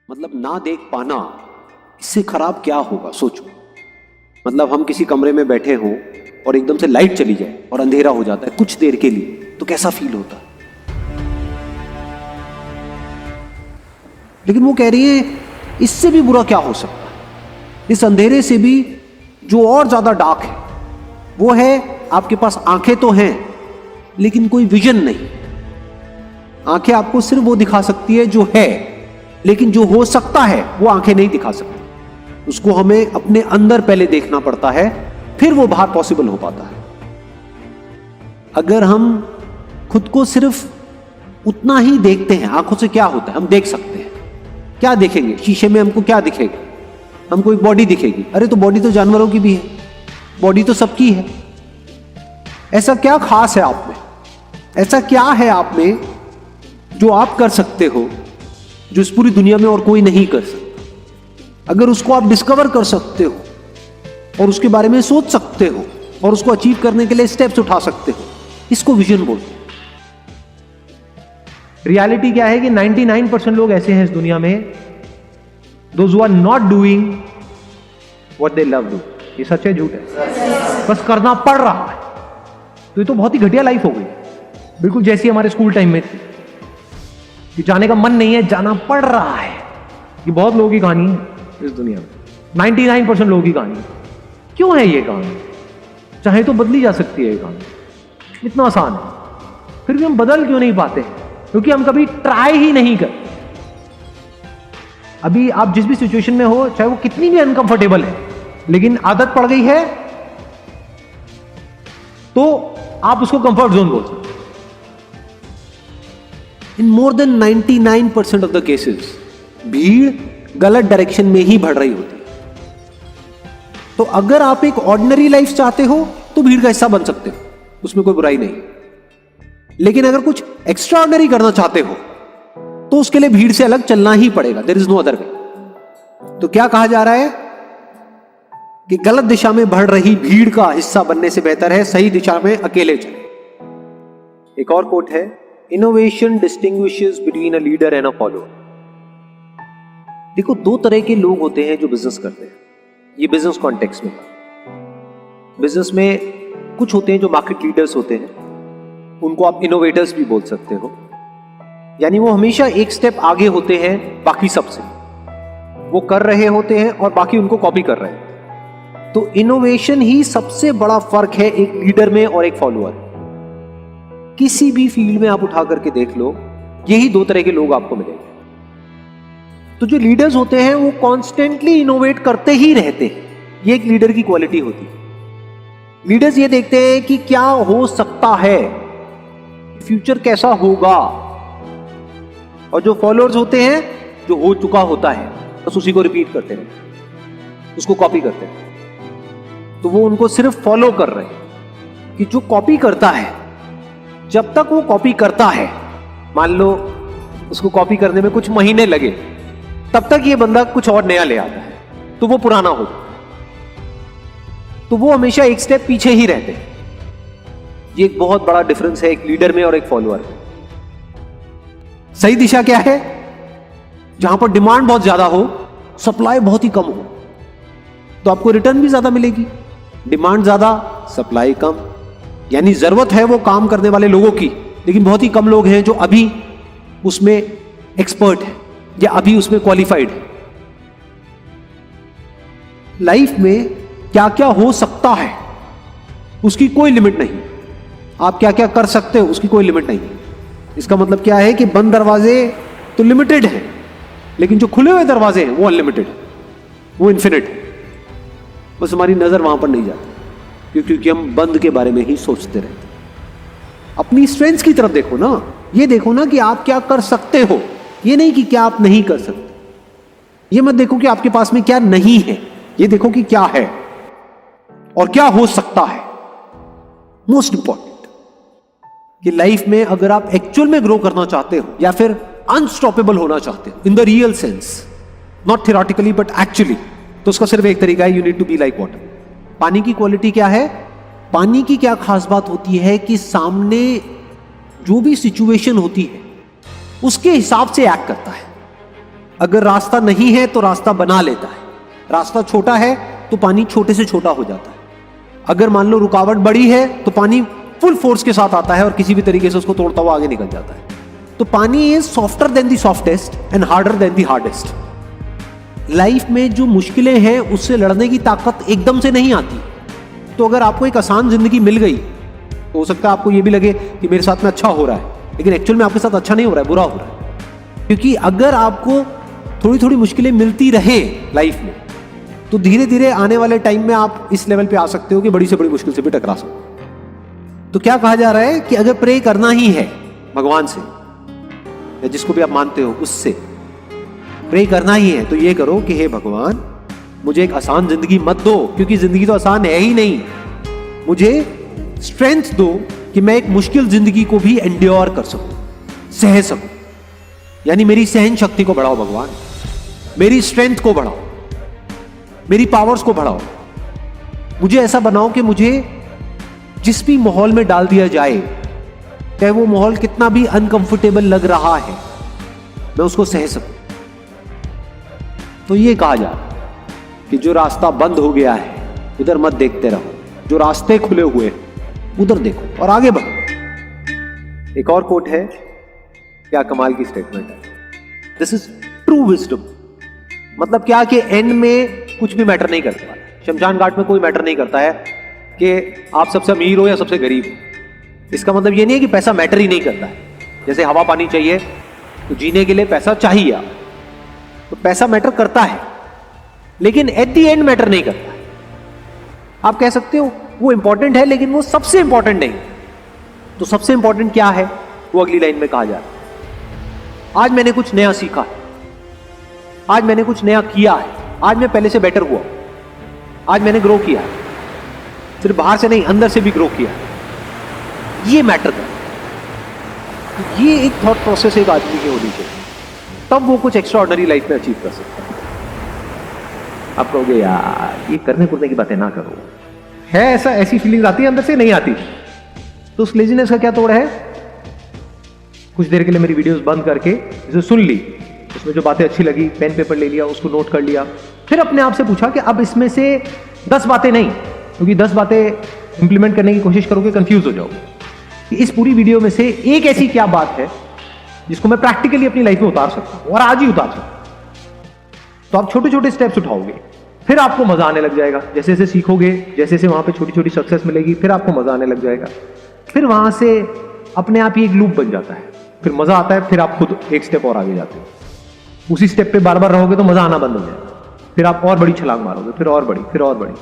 मतलब ना देख पाना, इससे खराब क्या होगा सोचो। मतलब हम किसी कमरे में बैठे हों और एकदम से लाइट चली जाए और अंधेरा हो जाता है कुछ देर के लिए, तो कैसा फील होता है। लेकिन वो कह रही है इससे भी बुरा क्या हो सकता है, इस अंधेरे से भी जो और ज्यादा डार्क है वो है आपके पास आंखें तो हैं लेकिन कोई विजन नहीं। आंखें आपको सिर्फ वो दिखा सकती है जो है, लेकिन जो हो सकता है वो आंखें नहीं दिखा सकती। उसको हमें अपने अंदर पहले देखना पड़ता है, फिर वो बाहर पॉसिबल हो पाता है। अगर हम खुद को सिर्फ उतना ही देखते हैं, आंखों से क्या होता है, हम देख सकते हैं। क्या देखेंगे शीशे में, हमको क्या दिखेगा, हमको एक बॉडी दिखेगी। अरे तो बॉडी तो जानवरों की भी है, बॉडी तो सबकी है। ऐसा क्या खास है आप में, ऐसा क्या है आप में जो आप कर सकते हो जो इस पूरी दुनिया में और कोई नहीं कर सकता। अगर उसको आप डिस्कवर कर सकते हो और उसके बारे में सोच सकते हो और उसको अचीव करने के लिए स्टेप्स उठा सकते हो, इसको विजन बोलते हैं। रियलिटी क्या है कि 99% लोग ऐसे हैं इस दुनिया में, those who are not doing what they love do. ये सच है झूठ है? बस करना पड़ रहा है। तो ये तो बहुत ही घटिया लाइफ हो गई, बिल्कुल जैसी हमारे स्कूल टाइम में थी कि जाने का मन नहीं है, जाना पड़ रहा है। ये बहुत लोगों की कहानी है इस दुनिया में, 99% लोगों की कहानी। क्यों है ये कहानी? चाहे तो बदली जा सकती है ये कहानी, इतना आसान है, फिर भी हम बदल क्यों नहीं पाते? क्योंकि हम कभी ट्राई ही नहीं करते। अभी आप जिस भी सिचुएशन में हो, चाहे वो कितनी भी अनकंफर्टेबल है, लेकिन आदत पड़ गई है तो आप उसको कंफर्ट जोन बोल सकते। In more than 99% of the cases भीड़ गलत डायरेक्शन में ही बढ़ रही होती है। तो अगर आप एक ऑर्डिनरी लाइफ चाहते हो तो भीड़ का हिस्सा बन सकते हो, उसमें कोई बुराई नहीं। लेकिन अगर कुछ एक्स्ट्रा ऑर्डिनरी करना चाहते हो तो उसके लिए भीड़ से अलग चलना ही पड़ेगा, there is no other way. तो क्या कहा जा रहा है कि गलत दिशा में बढ़ रही भीड़ का हिस्सा बनने से बेहतर है सही दिशा में अकेले चले। एक और कोट है, innovation distinguishes between a leader and a follower. देखो, दो तरह के लोग होते हैं जो बिजनेस करते हैं। ये बिजनेस कॉन्टेक्स्ट में, बिजनेस में कुछ होते हैं जो मार्केट लीडर्स होते हैं, उनको आप इनोवेटर्स भी बोल सकते हो। यानी वो हमेशा एक स्टेप आगे होते हैं बाकी सबसे, वो कर रहे होते हैं और बाकी उनको कॉपी कर रहे हैं। तो इनोवेशन ही सबसे बड़ा फर्क है एक लीडर में और एक फॉलोअर। किसी भी फील्ड में आप उठा करके देख लो, यही दो तरह के लोग आपको मिलेंगे। तो जो लीडर्स होते हैं वो कॉन्स्टेंटली इनोवेट करते ही रहते हैं, ये एक लीडर की क्वालिटी होती है। लीडर्स ये देखते हैं कि क्या हो सकता है, फ्यूचर कैसा होगा। और जो फॉलोअर्स होते हैं, जो हो चुका होता है बस उसी को रिपीट करते हैं, उसको कॉपी करते हैं। तो वो उनको सिर्फ फॉलो कर रहे हैं कि जो कॉपी करता है, जब तक वो कॉपी करता है, मान लो उसको कॉपी करने में कुछ महीने लगे, तब तक ये बंदा कुछ और नया ले आता है तो वो पुराना हो जाता है। तो वो हमेशा एक स्टेप पीछे ही रहते हैं। ये एक बहुत बड़ा डिफरेंस है एक लीडर में और एक फॉलोअर में। सही दिशा क्या है? जहां पर डिमांड बहुत ज्यादा हो, सप्लाई बहुत ही कम हो, तो आपको रिटर्न भी ज्यादा मिलेगी। डिमांड ज्यादा, सप्लाई कम, यानी जरूरत है वो काम करने वाले लोगों की, लेकिन बहुत ही कम लोग हैं जो अभी उसमें एक्सपर्ट है या अभी उसमें क्वालिफाइड है। लाइफ में क्या क्या हो सकता है उसकी कोई लिमिट नहीं। आप क्या क्या कर सकते हो उसकी कोई लिमिट नहीं। इसका मतलब क्या है कि बंद दरवाजे तो लिमिटेड है, लेकिन जो खुले हुए दरवाजे हैं वो अनलिमिटेड है, वो इन्फिनिट है। बस हमारी नजर वहां पर नहीं जाती क्योंकि हम बंद के बारे में ही सोचते रहते हैं। अपनी स्ट्रेंथ्स की तरफ देखो ना, ये देखो ना कि आप क्या कर सकते हो, ये नहीं कि क्या आप नहीं कर सकते। ये मत देखो कि आपके पास में क्या नहीं है, ये देखो कि क्या है और क्या हो सकता है। मोस्ट इंपॉर्टेंट कि लाइफ में अगर आप एक्चुअल में ग्रो करना चाहते हो या फिर अनस्टॉपेबल होना चाहते हो in the real sense, not theoretically but actually, तो उसका सिर्फ एक तरीका है, you need to be like water. पानी की क्वालिटी क्या है? पानी की क्या खास बात होती है कि सामने जो भी सिचुएशन होती है उसके हिसाब से एक्ट करता है। अगर रास्ता नहीं है तो रास्ता बना लेता है। रास्ता छोटा है तो पानी छोटे से छोटा हो जाता है। अगर मान लो रुकावट बड़ी है तो पानी फुल फोर्स के साथ आता है और किसी भी तरीके से उसको तोड़ता हुआ आगे निकल जाता है। तो पानी is softer then the softest and harder than the hardest. Life में जो मुश्किलें हैं उससे लड़ने की ताकत एकदम से नहीं आती। तो अगर आपको एक आसान जिंदगी मिल गई तो हो सकता है आपको ये भी लगे कि मेरे साथ में अच्छा हो रहा है, लेकिन एक्चुअल में आपके साथ अच्छा नहीं हो रहा है, बुरा हो रहा है। क्योंकि अगर आपको थोड़ी थोड़ी मुश्किलें मिलती रहे लाइफ में तो धीरे धीरे आने वाले टाइम में आप इस लेवल पे आ सकते हो कि बड़ी से बड़ी मुश्किल से भी टकरा सको। तो क्या कहा जा रहा है कि अगर प्रे करना ही है भगवान से या जिसको भी आप मानते हो उससे प्रे करना ही है तो ये करो कि हे भगवान मुझे एक आसान जिंदगी मत दो, क्योंकि जिंदगी तो आसान है ही नहीं। मुझे स्ट्रेंथ दो कि मैं एक मुश्किल जिंदगी को भी एंड्योर कर सकूं, सह सकूं। यानी मेरी सहन शक्ति को बढ़ाओ भगवान, मेरी स्ट्रेंथ को बढ़ाओ, मेरी पावर्स को बढ़ाओ। मुझे ऐसा बनाओ कि मुझे जिस भी माहौल में डाल दिया जाए, चाहे वो माहौल कितना भी अनकंफर्टेबल लग रहा है, मैं उसको सह सकूं। तो ये कहा जा रहा है कि जो रास्ता बंद हो गया है उधर मत देखते रहो, जो रास्ते खुले हुए उधर देखो और आगे बढ़ो। एक और कोट है, क्या कमाल की स्टेटमेंट है, दिस इज ट्रू विजडम। मतलब क्या कि एंड में कुछ भी मैटर नहीं करता, शमशान घाट में कोई मैटर नहीं करता है कि आप सबसे अमीर हो या सबसे गरीब हो। इसका मतलब ये नहीं है कि पैसा मैटर ही नहीं करता है। जैसे हवा पानी चाहिए तो जीने के लिए पैसा चाहिए आप, तो पैसा मैटर करता है, लेकिन एट द एंड मैटर नहीं करता है। आप कह सकते हो वो इंपॉर्टेंट है लेकिन वो सबसे इंपॉर्टेंट नहीं। तो सबसे इंपॉर्टेंट क्या है वो अगली लाइन में कहा जा रहा है। आज मैंने कुछ नया सीखा है, आज मैंने कुछ नया किया है, आज मैं पहले से बेटर हुआ, आज मैंने ग्रो किया है, सिर्फ बाहर से नहीं अंदर से भी ग्रो किया है। ये मैटर करता है। ये एक थॉट प्रोसेस एक आदमी की होनी चाहिए, तब वो कुछ एक्स्ट्रा ऑर्डिनरी लाइफ में अचीव कर सकता है। आप कहोगे यार ये करने कुरने की बातें ना करो, है ऐसा, ऐसी फीलिंग आती है अंदर से, नहीं आती तो उस लेजीनेस का क्या तोड़ है? कुछ देर के लिए मेरी वीडियोस बंद करके इसे सुन ली, उसमें जो बातें अच्छी लगी पेन पेपर ले लिया, उसको नोट कर लिया, फिर अपने आप से पूछा कि अब इसमें से 10 बातें नहीं, क्योंकि 10 बातें इंप्लीमेंट करने की कोशिश करोगे कंफ्यूज हो जाओगे, कि इस पूरी वीडियो में से एक ऐसी क्या बात है जिसको मैं प्रैक्टिकली अपनी लाइफ में उतार सकता हूं और आज ही उतार सकता हूं। तो आप छोटे छोटे स्टेप्स उठाओगे, फिर आपको मजा आने लग जाएगा। जैसे जैसे सीखोगे, जैसे जैसे वहां पे छोटी छोटी सक्सेस मिलेगी, फिर आपको मजा आने लग जाएगा। फिर वहां से अपने आप ही एक लूप बन जाता है, फिर मजा आता है, फिर आप खुद एक स्टेप और आगे जाते हो। उसी स्टेप पे बार बार रहोगे तो मजा आना बंद हो जाएगा, फिर आप और बड़ी छलांग मारोगे, फिर और बड़ी, फिर और बड़ी।